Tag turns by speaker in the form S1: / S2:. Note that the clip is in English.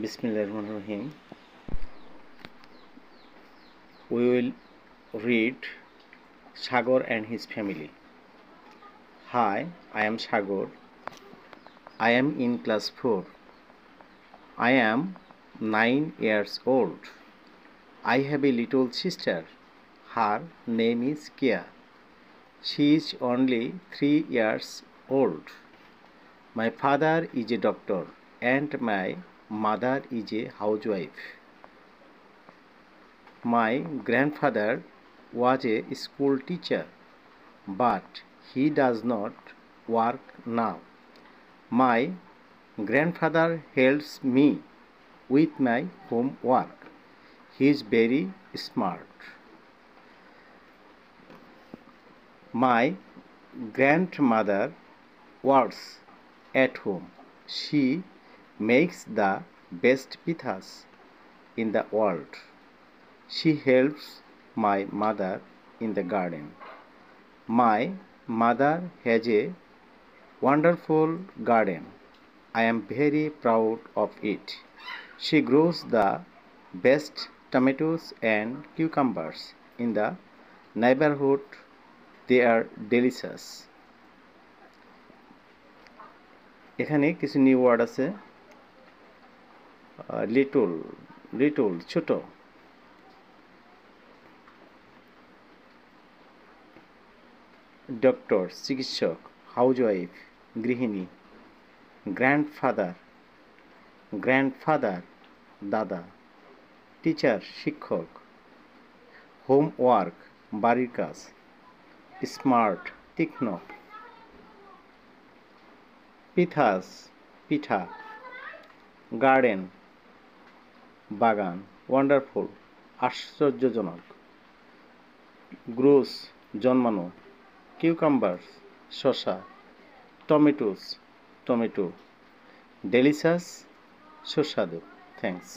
S1: Bismillahirrahmanirrahim. We will read Sagar and his family. Hi, I am Sagar. I am in class 4. I am 9 years old. I have a little sister. Her name is Kia. She is only 3 years old. My father is a doctor and my mother is a housewife. My grandfather was a school teacher, but he does not work now. My grandfather helps me with my homework. He is very smart. My grandmother works at home. She makes the best pizzas in the world. She helps my mother in the garden. My mother has a wonderful garden. I am very proud of it. She grows the best tomatoes and cucumbers in the neighborhood. They are delicious. এখানে কিছু new word আছে little ছোট doctor চিকিৎসক housewife গৃহিণী grandfather দাদা teacher শিক্ষক homework বাড়ির কাজ স্মার্ট তীক্ষ্ণ পিঠা গার্ডেন বাগান ওয়ান্ডারফুল আশ্চর্যজনক গ্রোস জন্মানো কিউকাম্বার্স শসা টমেটো ডেলিশাস সুস্বাদু থ্যাঙ্কস